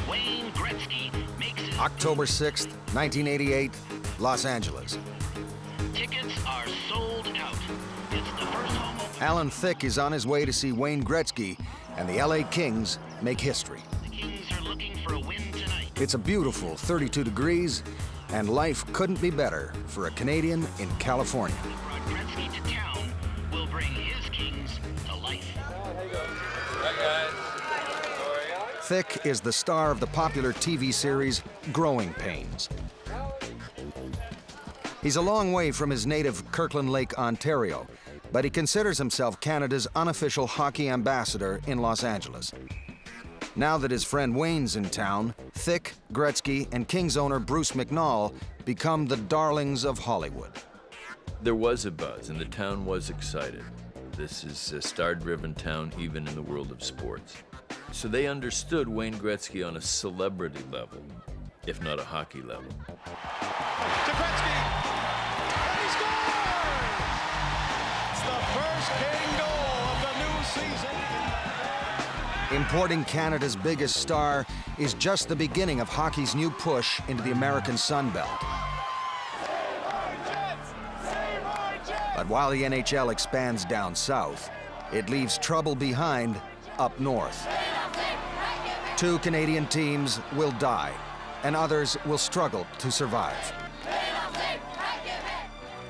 Wayne Gretzky makes his... October 6th, 1988, Los Angeles. Tickets are sold out. It's the first home opener. Alan Thicke is on his way to see Wayne Gretzky, and the LA Kings make history. The Kings are looking for a win tonight. It's a beautiful 32 degrees, and life couldn't be better for a Canadian in California. Who brought Gretzky to town will bring his Kings to life. Thicke is the star of the popular TV series Growing Pains. He's a long way from his native Kirkland Lake, Ontario, but he considers himself Canada's unofficial hockey ambassador in Los Angeles. Now that his friend Wayne's in town, Thicke, Gretzky, and Kings owner Bruce McNall become the darlings of Hollywood. There was a buzz, and the town was excited. This is a star-driven town, even in the world of sports. So they understood Wayne Gretzky on a celebrity level, if not a hockey level. To Gretzky, and he scores! It's the first King goal of the new season. Importing Canada's biggest star is just the beginning of hockey's new push into the American Sun Belt. But while the NHL expands down south, it leaves trouble behind up north. 2 Canadian teams will die, and others will struggle to survive.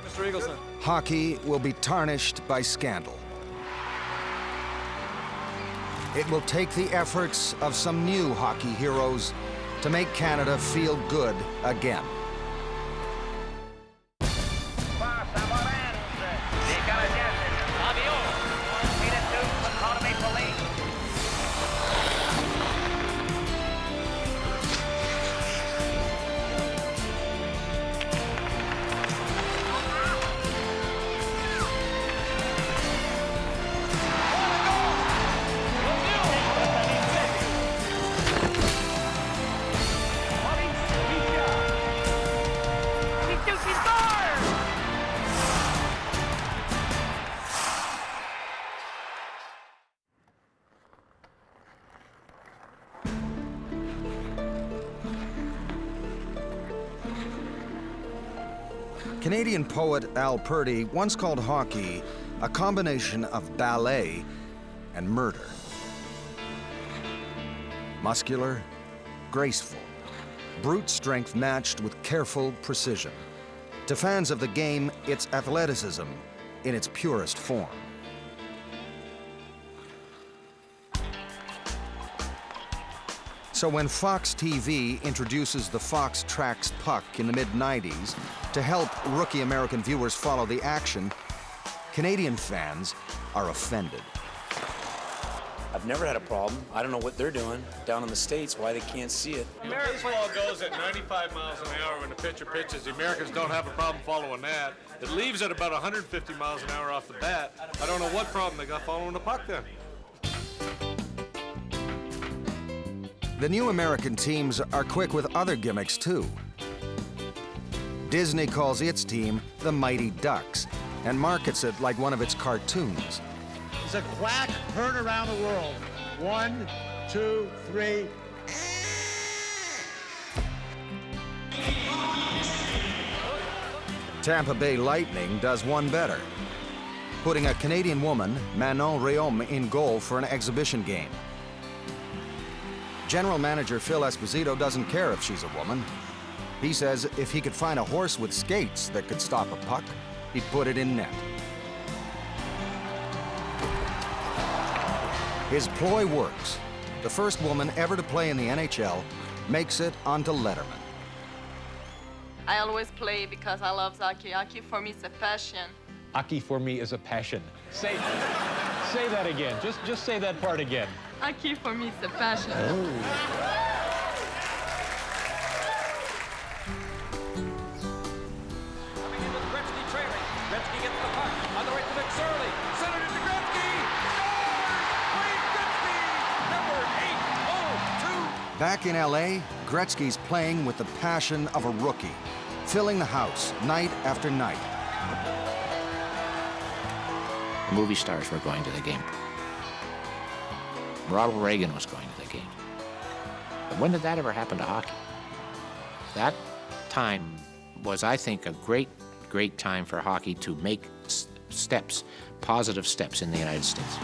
Mr. Eagleson. Hockey will be tarnished by scandal. It will take the efforts of some new hockey heroes to make Canada feel good again. Canadian poet Al Purdy once called hockey a combination of ballet and murder. Muscular, graceful, brute strength matched with careful precision. To fans of the game, it's athleticism in its purest form. So when Fox TV introduces the Fox Tracks puck in the mid-90s to help rookie American viewers follow the action, Canadian fans are offended. I've never had a problem. I don't know what they're doing down in the States, why they can't see it. Baseball goes at 95 miles an hour when the pitcher pitches. The Americans don't have a problem following that. It leaves at about 150 miles an hour off the bat. I don't know what problem they got following the puck then. The new American teams are quick with other gimmicks, too. Disney calls its team the Mighty Ducks and markets it like one of its cartoons. It's a quack heard around the world. 1, 2, 3. Tampa Bay Lightning does one better, putting a Canadian woman, Manon Rhéaume, in goal for an exhibition game. General manager Phil Esposito doesn't care if she's a woman. He says if he could find a horse with skates that could stop a puck, he'd put it in net. His ploy works. The first woman ever to play in the NHL makes it onto Letterman. I always play because I love hockey. Hockey for me is a passion. Hockey for me is a passion. Say that again. Just say that part again. Hockey for me is a passion. Oh. Coming in with Gretzky trailing. Gretzky gets the puck. On the right to McSorley. Centered into Gretzky. Scores! Wayne Gretzky! Number 802. Back in LA, Gretzky's playing with the passion of a rookie, filling the house night after night. Movie stars were going to the game. Ronald Reagan was going to the game. When did that ever happen to hockey? That time was, I think, a great, great time for hockey to make steps, positive steps in the United States.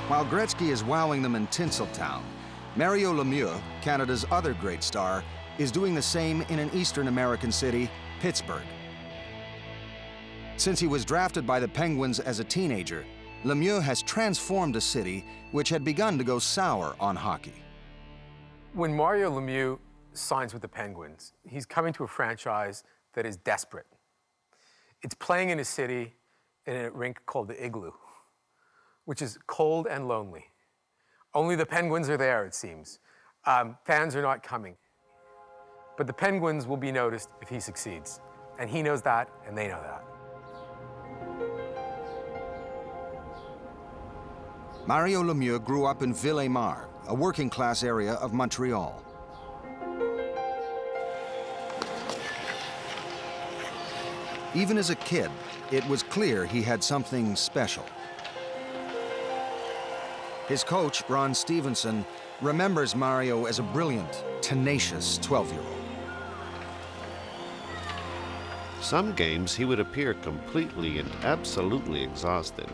While Gretzky is wowing them in Tinseltown, Mario Lemieux, Canada's other great star, is doing the same in an Eastern American city, Pittsburgh. Since he was drafted by the Penguins as a teenager, Lemieux has transformed a city which had begun to go sour on hockey. When Mario Lemieux signs with the Penguins, he's coming to a franchise that is desperate. It's playing in a city in a rink called the Igloo, which is cold and lonely. Only the Penguins are there, it seems. Fans are not coming. But the Penguins will be noticed if he succeeds. And he knows that, and they know that. Mario Lemieux grew up in Ville-et-Mar, a working-class area of Montreal. Even as a kid, it was clear he had something special. His coach, Ron Stevenson, remembers Mario as a brilliant, tenacious 12-year-old. Some games he would appear completely and absolutely exhausted.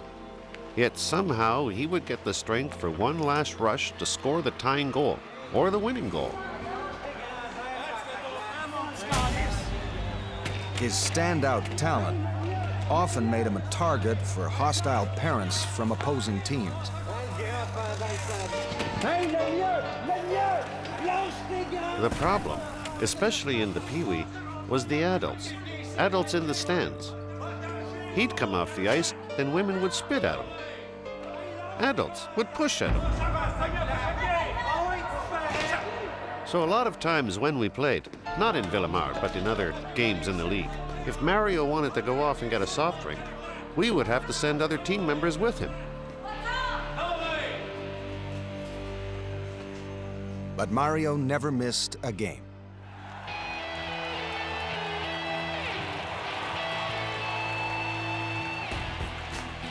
Yet somehow he would get the strength for one last rush to score the tying goal or the winning goal. His standout talent often made him a target for hostile parents from opposing teams. The problem, especially in the Pee-wee, was the adults in the stands. He'd come off the ice and women would spit at him. Adults would push at him. So a lot of times when we played, not in Ville-et-Mar, but in other games in the league, if Mario wanted to go off and get a soft drink, we would have to send other team members with him. But Mario never missed a game.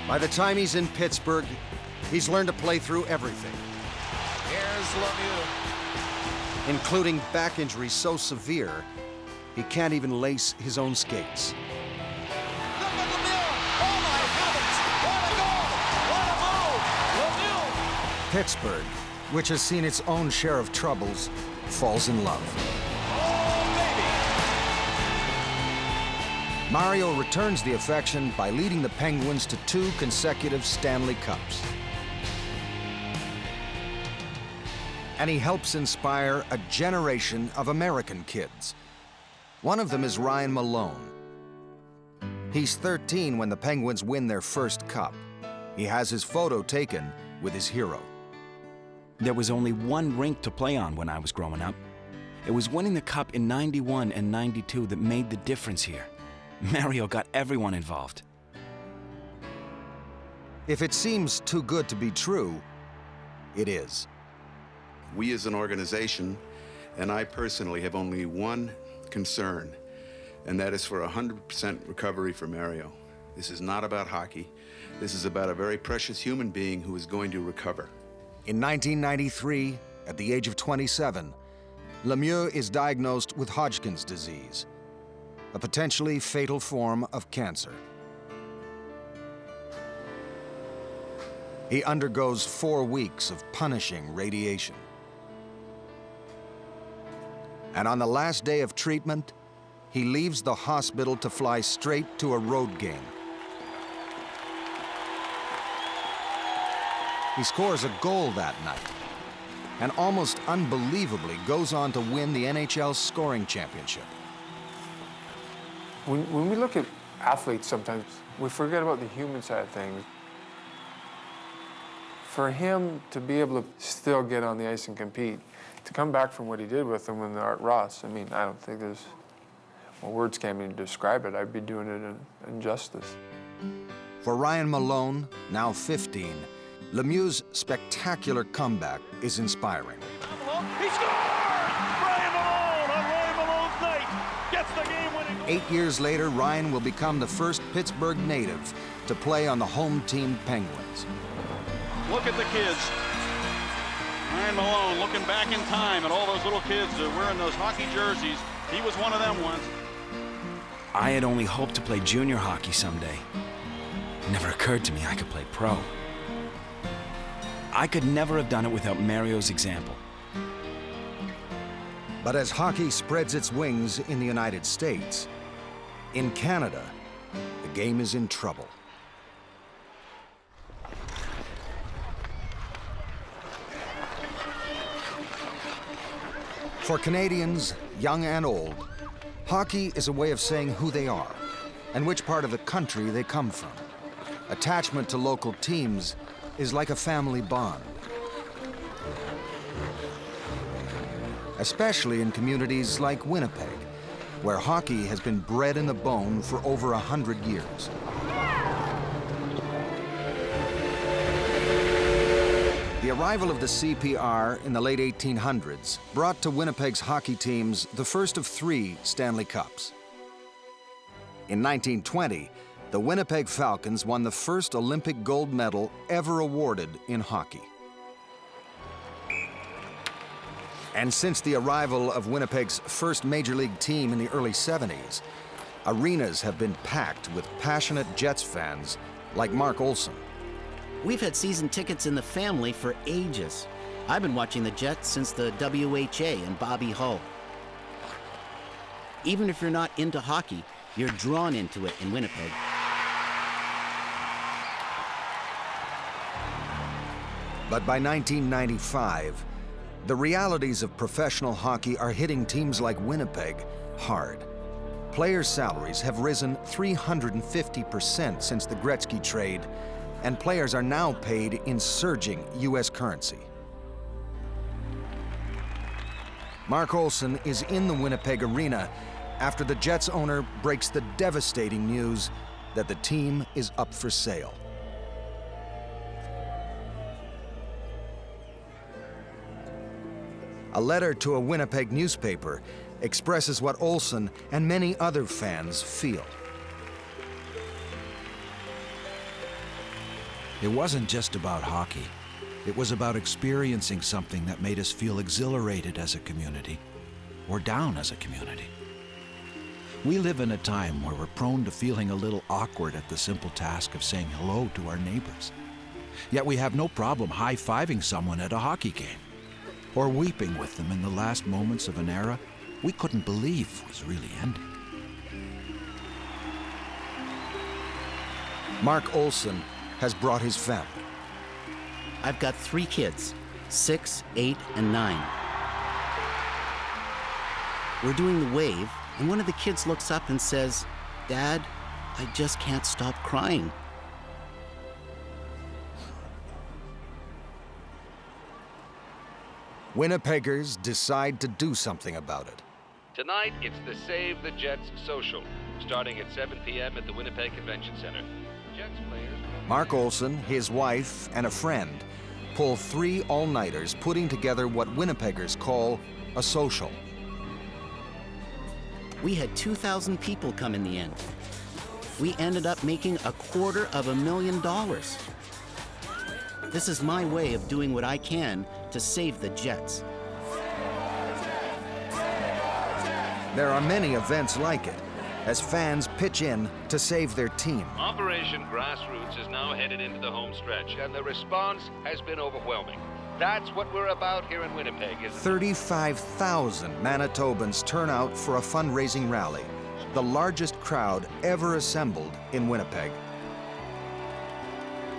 By the time he's in Pittsburgh, he's learned to play through everything. Here's Lemieux. Including back injuries so severe, he can't even lace his own skates. Look at Lemieux! Oh my heavens! What a goal! What a move! Lemieux! Pittsburgh, which has seen its own share of troubles, falls in love. Mario returns the affection by leading the Penguins to 2 consecutive Stanley Cups. And he helps inspire a generation of American kids. One of them is Ryan Malone. He's 13 when the Penguins win their first cup. He has his photo taken with his hero. There was only one rink to play on when I was growing up. It was winning the cup in '91 and '92 that made the difference here. Mario got everyone involved. If it seems too good to be true, it is. We as an organization, and I personally, have only one concern, and that is for 100% recovery for Mario. This is not about hockey. This is about a very precious human being who is going to recover. In 1993, at the age of 27, Lemieux is diagnosed with Hodgkin's disease, a potentially fatal form of cancer. He undergoes 4 weeks of punishing radiation. And on the last day of treatment, he leaves the hospital to fly straight to a road game. He scores a goal that night, and almost unbelievably goes on to win the NHL scoring championship. When we look at athletes, sometimes we forget about the human side of things. For him to be able to still get on the ice and compete, to come back from what he did with them in the Art Ross, I mean, I don't think there's, well, words can't even describe it. I'd be doing it an injustice. For Ryan Malone, now 15, Lemieux's spectacular comeback is inspiring. He scores! Ryan Malone on Ryan Malone's night gets the game-winning goal. 8 years later, Ryan will become the first Pittsburgh native to play on the home team Penguins. Look at the kids. Ryan Malone looking back in time at all those little kids that are wearing those hockey jerseys. He was one of them once. I had only hoped to play junior hockey someday. It never occurred to me I could play pro. I could never have done it without Mario's example. But as hockey spreads its wings in the United States, in Canada, the game is in trouble. For Canadians, young and old, hockey is a way of saying who they are and which part of the country they come from. Attachment to local teams is like a family bond. Especially in communities like Winnipeg, where hockey has been bred in the bone for over 100 years. The arrival of the CPR in the late 1800s brought to Winnipeg's hockey teams the first of 3 Stanley Cups. In 1920, the Winnipeg Falcons won the first Olympic gold medal ever awarded in hockey. And since the arrival of Winnipeg's first Major League team in the early 70s, arenas have been packed with passionate Jets fans like Mark Olson. We've had season tickets in the family for ages. I've been watching the Jets since the WHA and Bobby Hull. Even if you're not into hockey, you're drawn into it in Winnipeg. But by 1995, the realities of professional hockey are hitting teams like Winnipeg hard. Players' salaries have risen 350% since the Gretzky trade, and players are now paid in surging U.S. currency. Mark Olson is in the Winnipeg arena after the Jets owner breaks the devastating news that the team is up for sale. A letter to a Winnipeg newspaper expresses what Olson and many other fans feel. It wasn't just about hockey. It was about experiencing something that made us feel exhilarated as a community, or down as a community. We live in a time where we're prone to feeling a little awkward at the simple task of saying hello to our neighbors. Yet we have no problem high-fiving someone at a hockey game, or weeping with them in the last moments of an era we couldn't believe was really ending. Mark Olson has brought his family. I've got 3 kids, 6, 8, and 9. We're doing the wave, and one of the kids looks up and says, "Dad, I just can't stop crying." Winnipeggers decide to do something about it. Tonight, it's the Save the Jets Social, starting at 7 p.m. at the Winnipeg Convention Center. Jets players... Mark Olson, his wife, and a friend pull 3 all-nighters putting together what Winnipeggers call a social. We had 2,000 people come in the end. We ended up making $250,000. This is my way of doing what I can to save the Jets. There are many events like it, as fans pitch in to save their team. Operation Grassroots is now headed into the home stretch, and the response has been overwhelming. That's what we're about here in Winnipeg, isn't it? 35,000 Manitobans turn out for a fundraising rally, the largest crowd ever assembled in Winnipeg.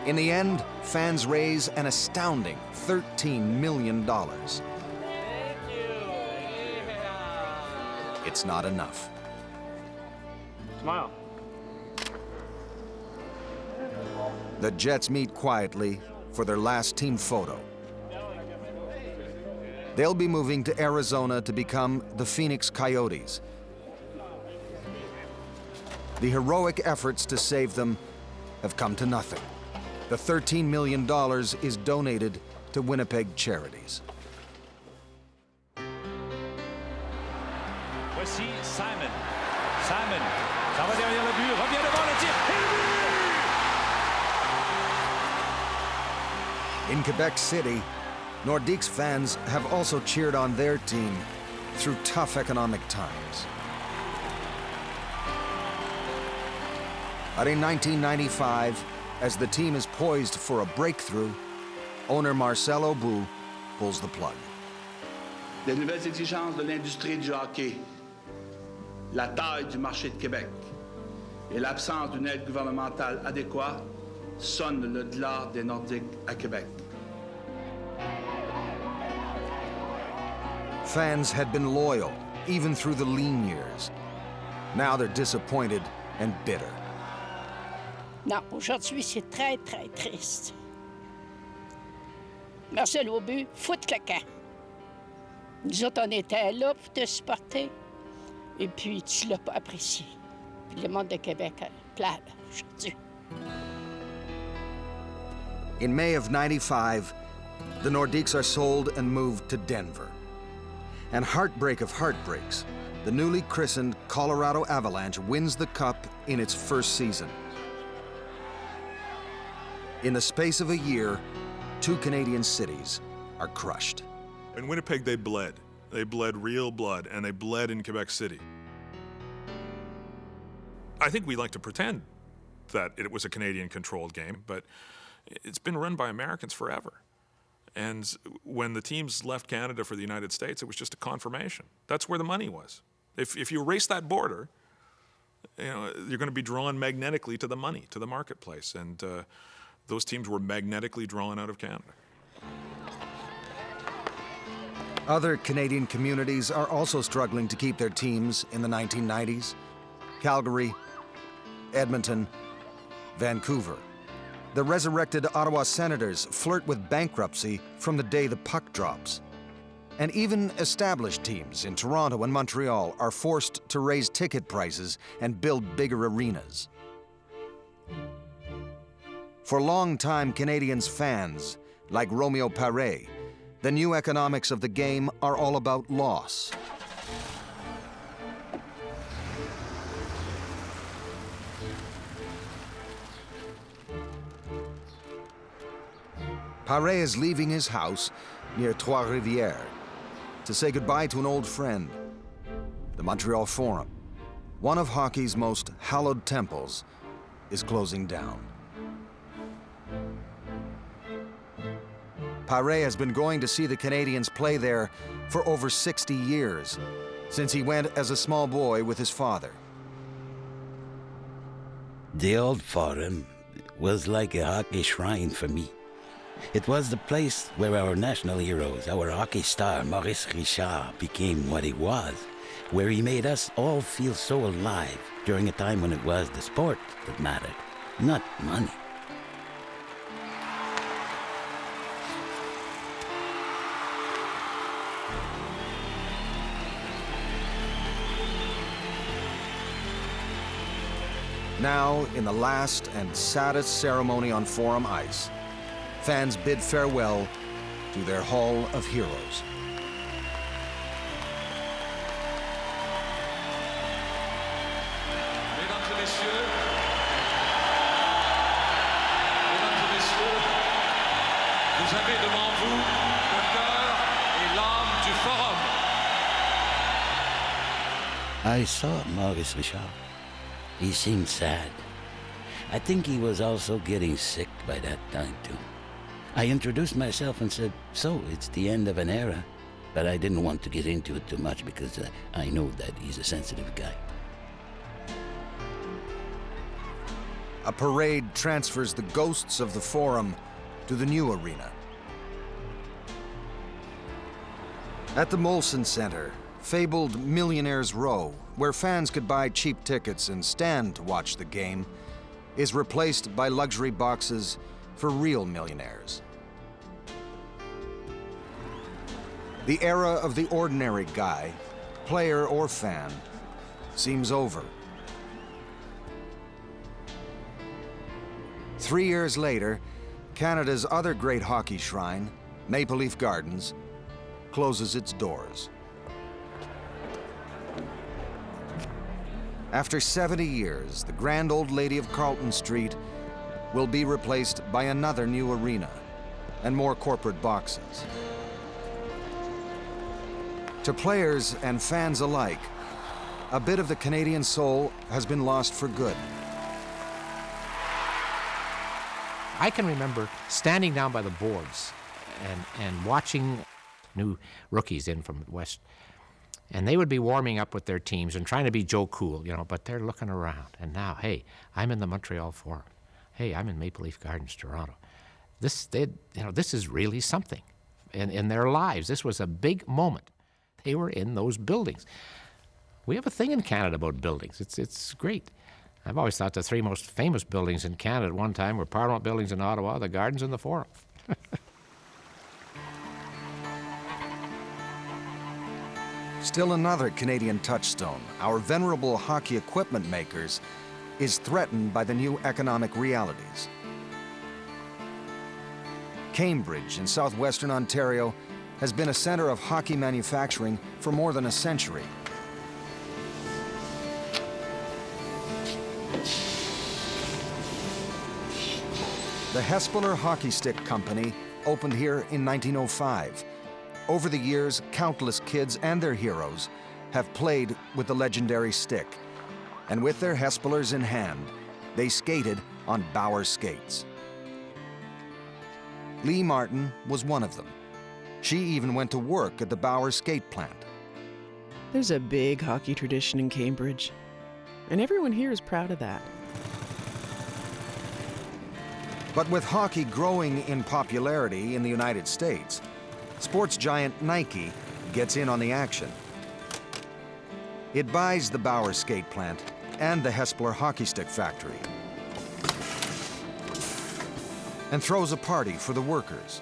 In the end, fans raise an astounding $13 million. It's not enough. Smile. The Jets meet quietly for their last team photo. They'll be moving to Arizona to become the Phoenix Coyotes. The heroic efforts to save them have come to nothing. The $13 million is donated to Winnipeg charities. Voici Simon. Simon, ça va derrière le but, revient devant le tir. Et le but! In Quebec City, Nordique's fans have also cheered on their team through tough economic times. But in 1995, as the team is poised for a breakthrough, owner Marcel Aubout pulls the plug. Les nouvelles exigences de l'industrie du hockey, la taille du marché de Québec et l'absence d'une aide gouvernementale adéquate sonnent le glas des Nordiques à Québec. Fans had been loyal, even through the lean years. Now they're disappointed and bitter. Non, aujourd'hui, c'est très, très triste. Marcel Aubout, fout le camp. Nous autres, on était là pour te supporter, et puis tu l'as pas apprécié. Puis le monde de Québec plane aujourd'hui. In May of '95, the Nordiques are sold and moved to Denver. And heartbreak of heartbreaks, the newly christened Colorado Avalanche wins the Cup in its first season. In the space of a year, 2 Canadian cities are crushed. In Winnipeg, they bled. They bled real blood, and they bled in Quebec City. I think we like to pretend that it was a Canadian-controlled game, but it's been run by Americans forever. And when the teams left Canada for the United States, it was just a confirmation. That's where the money was. If you erase that border, you're going to be drawn magnetically to the money, to the marketplace. And those teams were magnetically drawn out of Canada. Other Canadian communities are also struggling to keep their teams in the 1990s. Calgary, Edmonton, Vancouver. The resurrected Ottawa Senators flirt with bankruptcy from the day the puck drops. And even established teams in Toronto and Montreal are forced to raise ticket prices and build bigger arenas. For longtime Canadiens fans, like Romeo Paré, the new economics of the game are all about loss. Paré is leaving his house near Trois-Rivières to say goodbye to an old friend. The Montreal Forum, one of hockey's most hallowed temples, is closing down. Paré has been going to see the Canadiens play there for over 60 years, since he went as a small boy with his father. The old Forum was like a hockey shrine for me. It was the place where our national heroes, our hockey star Maurice Richard, became what he was, where he made us all feel so alive during a time when it was the sport that mattered, not money. Now, in the last and saddest ceremony on Forum ice, fans bid farewell to their Hall of Heroes. Mesdames et messieurs, vous avez devant vous le cœur et l'âme du Forum. I saw Maurice Richard. He seemed sad. I think he was also getting sick by that time, too. I introduced myself and said, so it's the end of an era, but I didn't want to get into it too much because I know that he's a sensitive guy. A parade transfers the ghosts of the Forum to the new arena. At the Molson Center, fabled Millionaires Row, where fans could buy cheap tickets and stand to watch the game, is replaced by luxury boxes for real millionaires. The era of the ordinary guy, player or fan, seems over. 3 years later, Canada's other great hockey shrine, Maple Leaf Gardens, closes its doors. After 70 years, the grand old lady of Carlton Street will be replaced by another new arena, and more corporate boxes. To players and fans alike, a bit of the Canadian soul has been lost for good. I can remember standing down by the boards and watching new rookies in from the West. And they would be warming up with their teams and trying to be Joe Cool, you know, but they're looking around. And now, hey, I'm in the Montreal Forum. Hey, I'm in Maple Leaf Gardens, Toronto. This is really something in their lives. This was a big moment. They were in those buildings. We have a thing in Canada about buildings. It's great. I've always thought the three most famous buildings in Canada at one time were Parliament buildings in Ottawa, the Gardens, and the Forum. Still another Canadian touchstone, our venerable hockey equipment makers, is threatened by the new economic realities. Cambridge in southwestern Ontario has been a center of hockey manufacturing for more than a century. The Hespeler Hockey Stick Company opened here in 1905. Over the years, countless kids and their heroes have played with the legendary stick. And with their Hespelers in hand, they skated on Bauer skates. Lee Martin was one of them. She even went to work at the Bauer skate plant. There's a big hockey tradition in Cambridge, and everyone here is proud of that. But with hockey growing in popularity in the United States, sports giant Nike gets in on the action. It buys the Bauer skate plant and the Hespeler hockey stick factory and throws a party for the workers.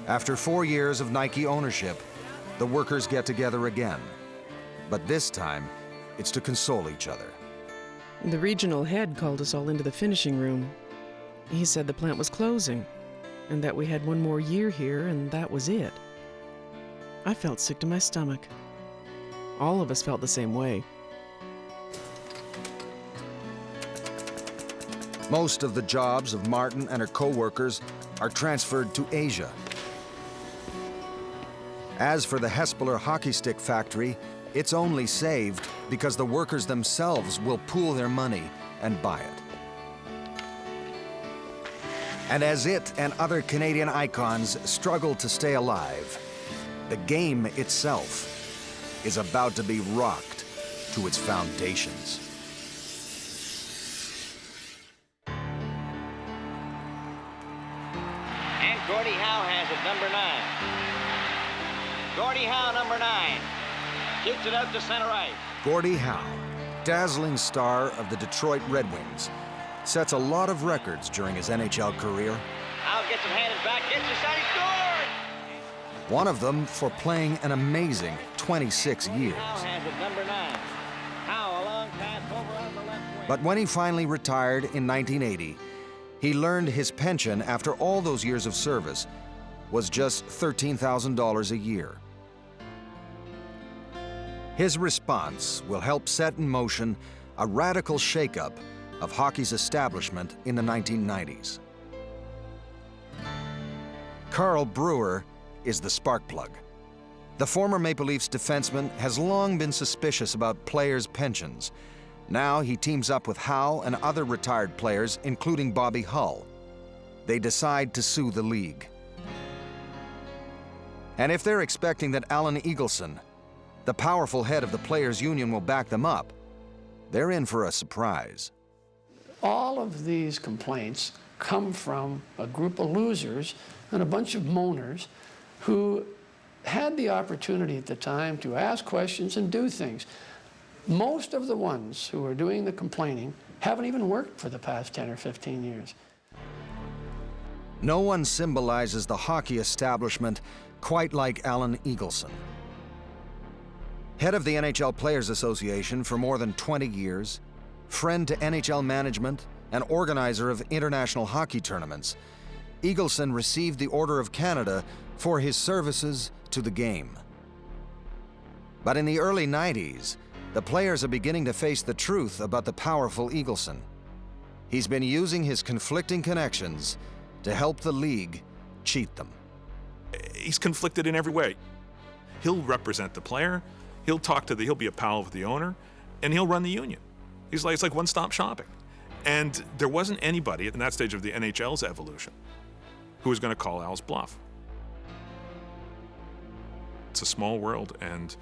After 4 years of Nike ownership, the workers get together again. But this time, it's to console each other. The regional head called us all into the finishing room. He said the plant was closing, and that we had one more year here, and that was it. I felt sick to my stomach. All of us felt the same way. Most of the jobs of Martin and her co-workers are transferred to Asia. As for the Hespeler hockey stick factory, it's only saved because the workers themselves will pool their money and buy it. And as it and other Canadian icons struggle to stay alive, the game itself is about to be rocked to its foundations. And Gordie Howe has it, number 9. Gordie Howe, number 9. Kicks it out to center ice. Gordie Howe, dazzling star of the Detroit Red Wings, sets a lot of records during his NHL career. Howe gets him handed back, gets his shot, he scored! One of them for playing an amazing 26 years. Howe has it, number 9. Howe, a long pass over on the left wing. But when he finally retired in 1980, he learned his pension after all those years of service was just $13,000 a year. His response will help set in motion a radical shakeup of hockey's establishment in the 1990s. Carl Brewer is the spark plug. The former Maple Leafs defenseman has long been suspicious about players' pensions. Now he teams up with Howe and other retired players, including Bobby Hull. They decide to sue the league. And if they're expecting that Alan Eagleson, the powerful head of the players' union, will back them up, they're in for a surprise. All of these complaints come from a group of losers and a bunch of moaners who had the opportunity at the time to ask questions and do things. Most of the ones who are doing the complaining haven't even worked for the past 10 or 15 years. No one symbolizes the hockey establishment quite like Alan Eagleson. Head of the NHL Players Association for more than 20 years, friend to NHL management, and organizer of international hockey tournaments, Eagleson received the Order of Canada for his services to the game. But in the early 90s, the players are beginning to face the truth about the powerful Eagleson. He's been using his conflicting connections to help the league cheat them. He's conflicted in every way. He'll represent the player, he'll be a pal with the owner, and he'll run the union. It's like one-stop shopping. And there wasn't anybody at that stage of the NHL's evolution who was going to call Al's bluff. It's a small world, and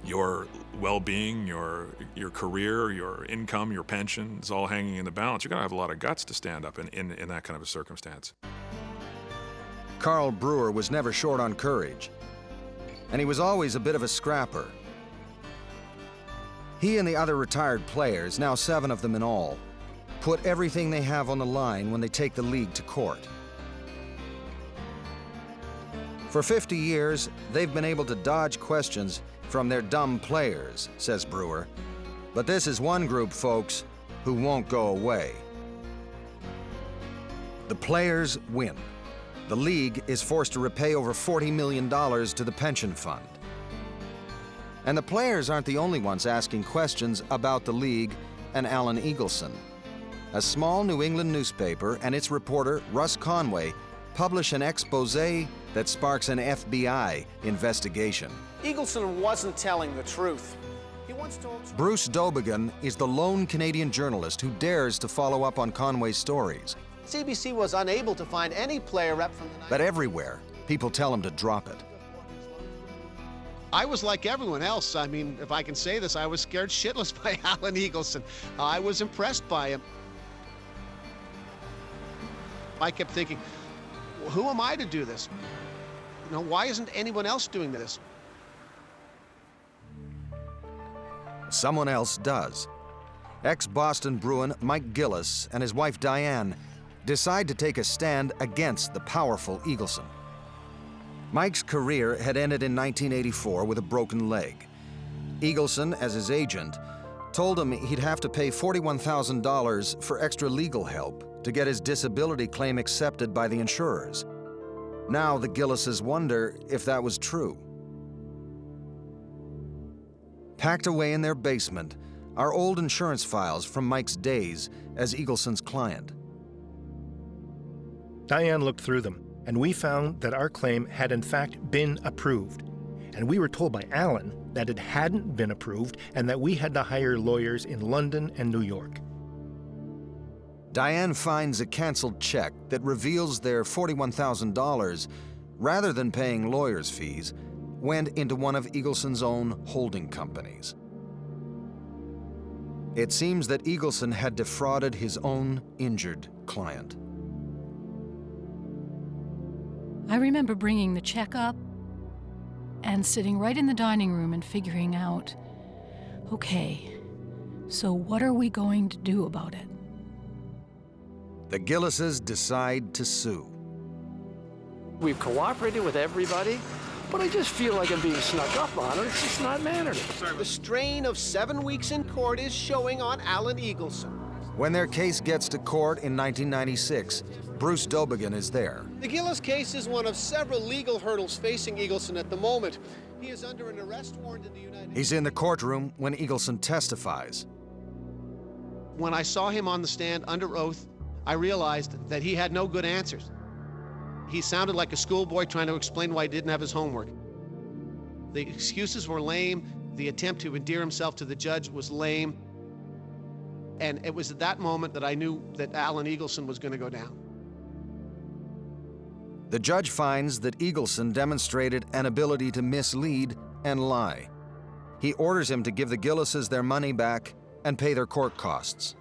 your well-being, your career, your income, your pension is all hanging in the balance. You've got to have a lot of guts to stand up in that kind of a circumstance. Carl Brewer was never short on courage, and he was always a bit of a scrapper. He and the other retired players, now 7 of them in all, put everything they have on the line when they take the league to court. For 50 years, they've been able to dodge questions from their dumb players, says Brewer. But this is one group, folks, who won't go away. The players win. The league is forced to repay over $40 million to the pension fund. And the players aren't the only ones asking questions about the league and Alan Eagleson. A small New England newspaper and its reporter, Russ Conway, publish an expose that sparks an FBI investigation. Eagleson wasn't telling the truth. He once told... Bruce Dobigan is the lone Canadian journalist who dares to follow up on Conway's stories. CBC was unable to find any player rep from the... But everywhere, people tell him to drop it. I was like everyone else. I mean, if I can say this, I was scared shitless by Alan Eagleson. I was impressed by him. I kept thinking, who am I to do this? You know, why isn't anyone else doing this? Someone else does. Ex-Boston Bruin Mike Gillis and his wife Diane decide to take a stand against the powerful Eagleson. Mike's career had ended in 1984 with a broken leg. Eagleson, as his agent, told him he'd have to pay $41,000 for extra legal help to get his disability claim accepted by the insurers. Now the Gillises wonder if that was true. Packed away in their basement are old insurance files from Mike's days as Eagleson's client. Diane looked through them, and we found that our claim had in fact been approved. And we were told by Alan that it hadn't been approved and that we had to hire lawyers in London and New York. Diane finds a canceled check that reveals their $41,000, rather than paying lawyers' fees, went into one of Eagleson's own holding companies. It seems that Eagleson had defrauded his own injured client. I remember bringing the check up and sitting right in the dining room and figuring out, okay, so what are we going to do about it? The Gillises decide to sue. We've cooperated with everybody, but I just feel like I'm being snuck up on, and it's just not mannered. The strain of 7 weeks in court is showing on Alan Eagleson. When their case gets to court in 1996, Bruce Dobigan is there. The Gillis case is one of several legal hurdles facing Eagleson at the moment. He is under an arrest warrant in the United States. He's in the courtroom when Eagleson testifies. When I saw him on the stand under oath, I realized that he had no good answers. He sounded like a schoolboy trying to explain why he didn't have his homework. The excuses were lame. The attempt to endear himself to the judge was lame. And it was at that moment that I knew that Alan Eagleson was going to go down. The judge finds that Eagleson demonstrated an ability to mislead and lie. He orders him to give the Gillises their money back and pay their court costs.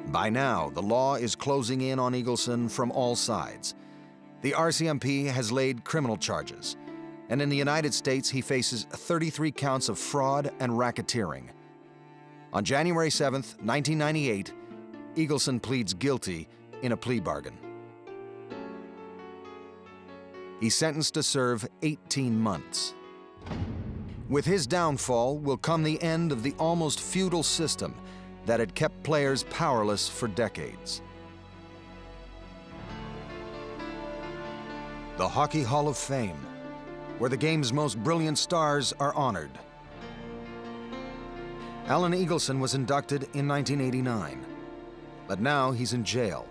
By now, the law is closing in on Eagleson from all sides. The RCMP has laid criminal charges, and in the United States, he faces 33 counts of fraud and racketeering. On January 7th, 1998, Eagleson pleads guilty in a plea bargain. He's sentenced to serve 18 months. With his downfall will come the end of the almost feudal system that had kept players powerless for decades. The Hockey Hall of Fame, where the game's most brilliant stars are honored. Alan Eagleson was inducted in 1989. But now he's in jail,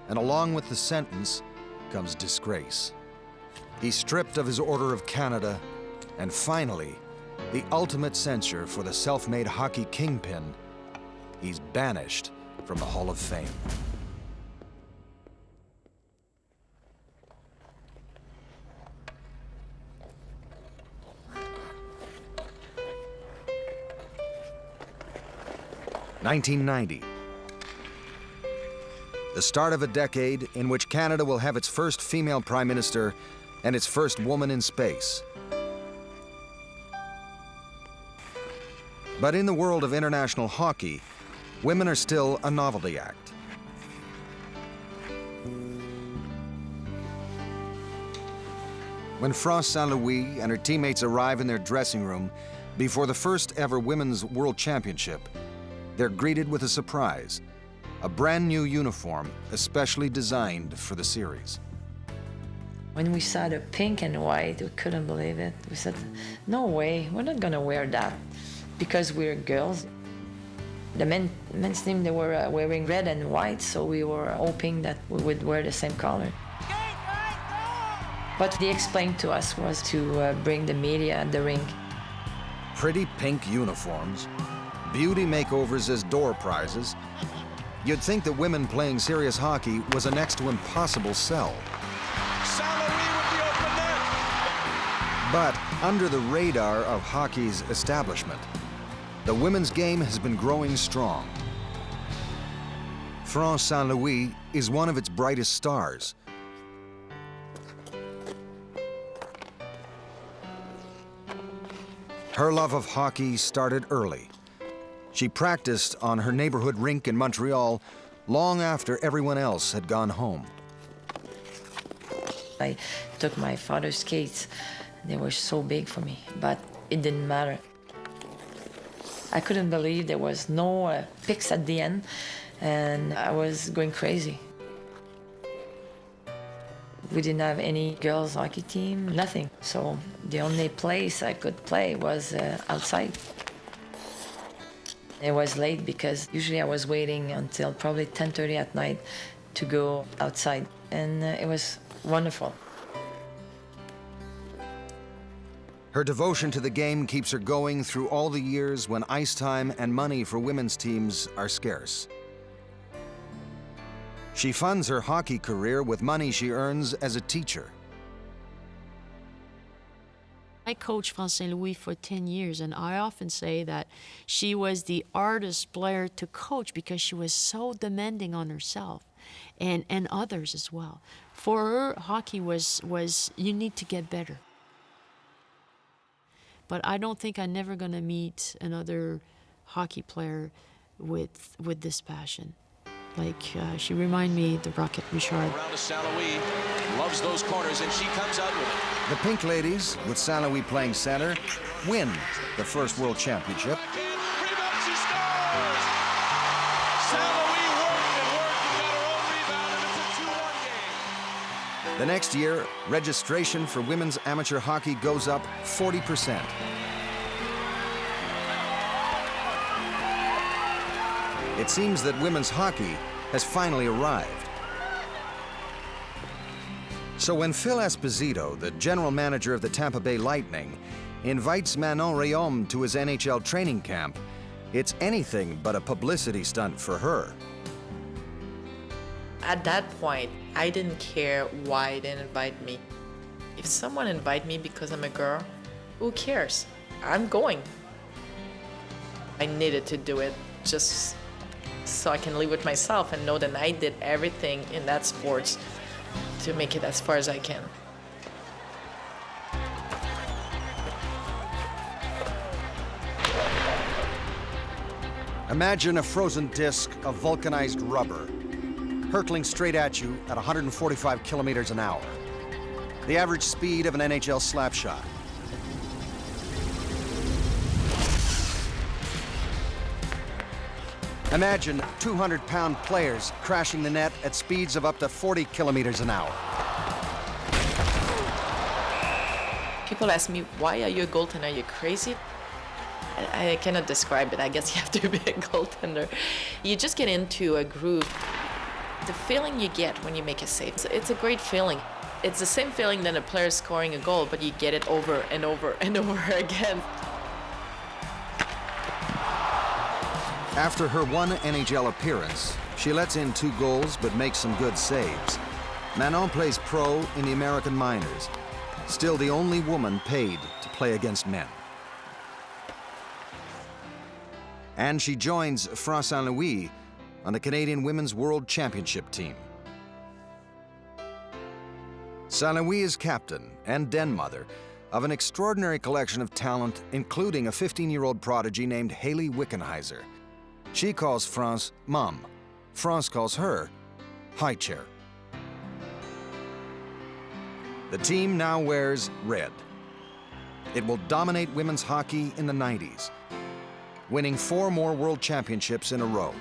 and along with the sentence comes disgrace. He's stripped of his Order of Canada, and finally, the ultimate censure for the self-made hockey kingpin, he's banished from the Hall of Fame. (1990). The start of a decade in which Canada will have its first female prime minister and its first woman in space. But in the world of international hockey, women are still a novelty act. When France Saint-Louis and her teammates arrive in their dressing room before the first ever Women's World Championship, they're greeted with a surprise, a brand new uniform especially designed for the series. When we saw the pink and white, we couldn't believe it. We said, no way, we're not gonna wear that because we're girls. The men's team, they were wearing red and white, so we were hoping that we would wear the same color. What they explained to us was to bring the media at the rink. Pretty pink uniforms, beauty makeovers as door prizes. You'd think that women playing serious hockey was a next to impossible sell. Saint-Louis with the open net. But under the radar of hockey's establishment, the women's game has been growing strong. France Saint-Louis is one of its brightest stars. Her love of hockey started early. She practiced on her neighborhood rink in Montreal long after everyone else had gone home. I took my father's skates. They were so big for me, but it didn't matter. I couldn't believe there was no picks at the end, and I was going crazy. We didn't have any girls' hockey team, nothing. So the only place I could play was outside. It was late because usually I was waiting until probably 10:30 at night to go outside, and it was wonderful. Her devotion to the game keeps her going through all the years when ice time and money for women's teams are scarce. She funds her hockey career with money she earns as a teacher. I coached France Saint-Louis for 10 years, and I often say that she was the hardest player to coach because she was so demanding on herself and others as well. For her, hockey was you need to get better. But I don't think I'm never going to meet another hockey player with this passion. Like, she reminded me of the Rocket Richard. Around to Saint-Louis, loves those corners, and she comes out with it. The Pink Ladies, with Saint-Louis playing center, win the first World Championship. Rebound, she scores! Saint-Louis worked and got her own rebound, and it's a 2-1 game. The next year, registration for women's amateur hockey goes up 40%. It seems that women's hockey has finally arrived. So when Phil Esposito, the general manager of the Tampa Bay Lightning, invites Manon Rhéaume to his NHL training camp, it's anything but a publicity stunt for her. At that point, I didn't care why they didn't invite me. If someone invite me because I'm a girl, who cares? I'm going. I needed to do it just so I can live with myself and know that I did everything in that sports to make it as far as I can. Imagine a frozen disc of vulcanized rubber hurtling straight at you at 145 kilometers an hour, the average speed of an NHL slap shot. Imagine 200-pound players crashing the net at speeds of up to 40 kilometers an hour. People ask me, why are you a goaltender? Are you crazy? I cannot describe it. I guess you have to be a goaltender. You just get into a groove. The feeling you get when you make a save, it's a great feeling. It's the same feeling than a player scoring a goal, but you get it over and over and over again. After her one NHL appearance, she lets in 2 goals but makes some good saves. Manon plays pro in the American minors, still the only woman paid to play against men. And she joins France St. Louis on the Canadian Women's World Championship team. St. Louis is captain and den mother of an extraordinary collection of talent, including a 15-year-old prodigy named Hayley Wickenheiser. She calls France Mom. France calls her High Chair. The team now wears red. It will dominate women's hockey in the 90s, winning 4 more World Championships in a row.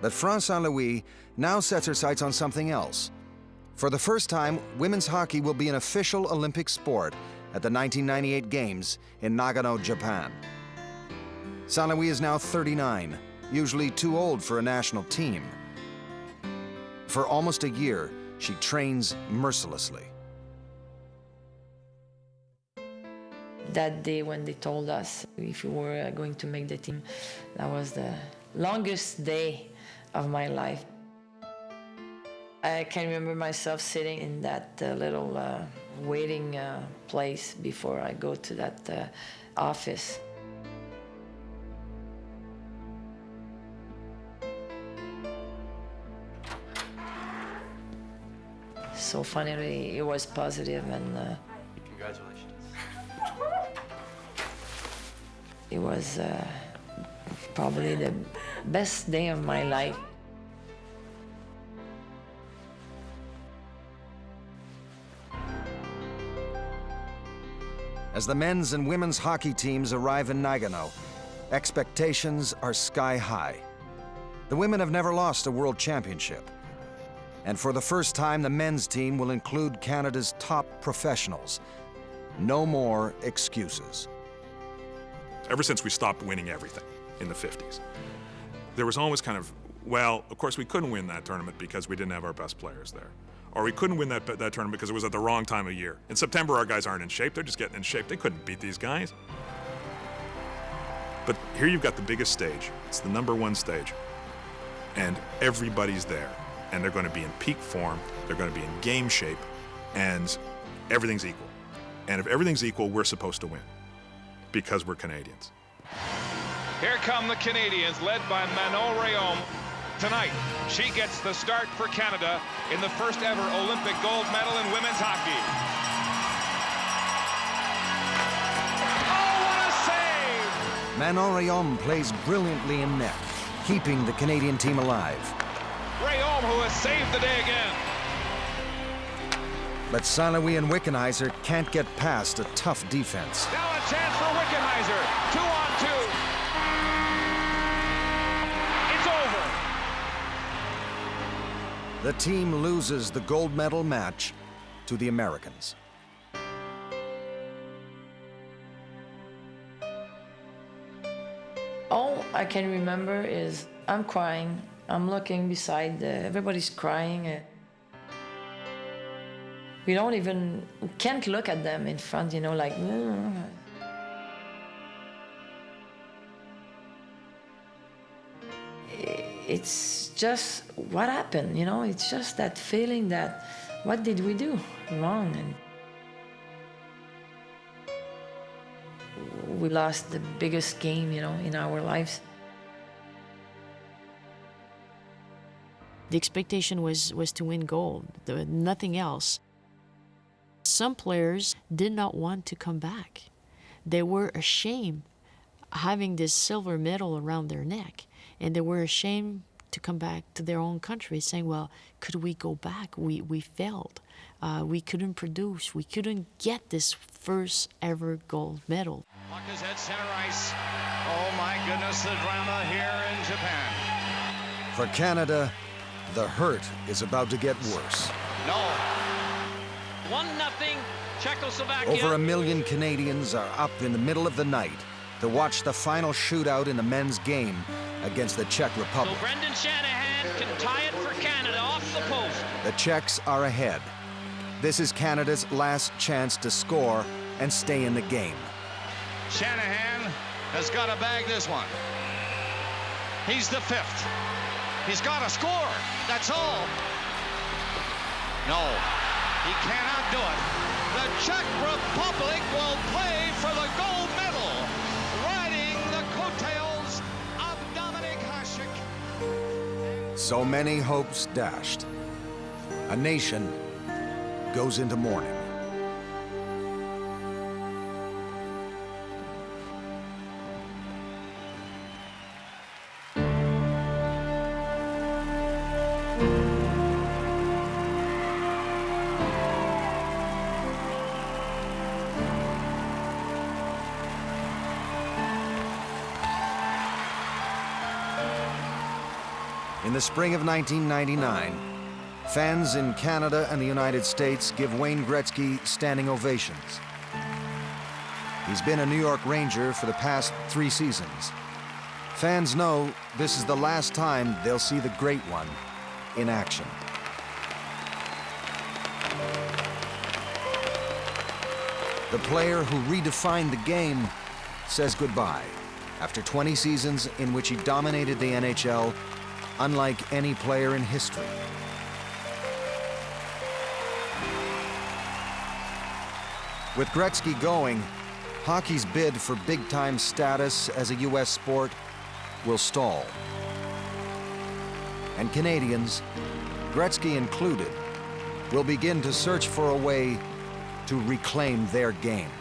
But France St. Louis now sets her sights on something else. For the first time, women's hockey will be an official Olympic sport at the 1998 Games in Nagano, Japan. St. Louis is now 39, usually too old for a national team. For almost a year, she trains mercilessly. That day when they told us if we were going to make the team, that was the longest day of my life. I can remember myself sitting in that little waiting place before I go to that office. So finally, it was positive, and congratulations. It was probably the best day of my life. As the men's and women's hockey teams arrive in Nagano, expectations are sky high. The women have never lost a world championship. And for the first time, the men's team will include Canada's top professionals. No more excuses. Ever since we stopped winning everything in the 50s, there was always kind of, well, of course we couldn't win that tournament because we didn't have our best players there. Or we couldn't win that tournament because it was at the wrong time of year. In September, our guys aren't in shape. They're just getting in shape. They couldn't beat these guys. But here you've got the biggest stage. It's the #1 stage. And everybody's there. And they're going to be in peak form. They're going to be in game shape. And everything's equal. And if everything's equal, we're supposed to win. Because we're Canadians. Here come the Canadians, led by Manon Rhéaume. Tonight, she gets the start for Canada in the first ever Olympic gold medal in women's hockey. Oh, what a save! Manon Rhéaume plays brilliantly in net, keeping the Canadian team alive. Rhéaume, who has saved the day again. But St. Louis and Wickenheiser can't get past a tough defense. Now a chance for Wickenheiser. 2-on-2. It's over. The team loses the gold medal match to the Americans. All I can remember is I'm crying. I'm looking beside, everybody's crying. We can't look at them in front, like, It's just what happened, It's just that feeling that, what did we do wrong? And we lost the biggest game, in our lives. The expectation was to win gold, nothing else. Some players did not want to come back. They were ashamed having this silver medal around their neck, and they were ashamed to come back to their own country, saying, well, could we go back? We failed. We couldn't produce. We couldn't get this first ever gold medal. Puck is at center ice. Oh my goodness, the drama here in Japan. For Canada, the hurt is about to get worse. No. 1-0 Czechoslovakia. Over 1 million Canadians are up in the middle of the night to watch the final shootout in the men's game against the Czech Republic. So Brendan Shanahan can tie it for Canada off the post. The Czechs are ahead. This is Canada's last chance to score and stay in the game. Shanahan has got to bag this one. He's the fifth. He's got to score. That's all. No, he cannot do it. The Czech Republic will play for the gold medal, riding the coattails of Dominik Hasek. So many hopes dashed. A nation goes into mourning. In the spring of 1999, fans in Canada and the United States give Wayne Gretzky standing ovations. He's been a New York Ranger for the past 3 seasons. Fans know this is the last time they'll see the Great One in action. The player who redefined the game says goodbye after 20 seasons in which he dominated the NHL unlike any player in history. With Gretzky going, hockey's bid for big-time status as a U.S. sport will stall. And Canadians, Gretzky included, will begin to search for a way to reclaim their game.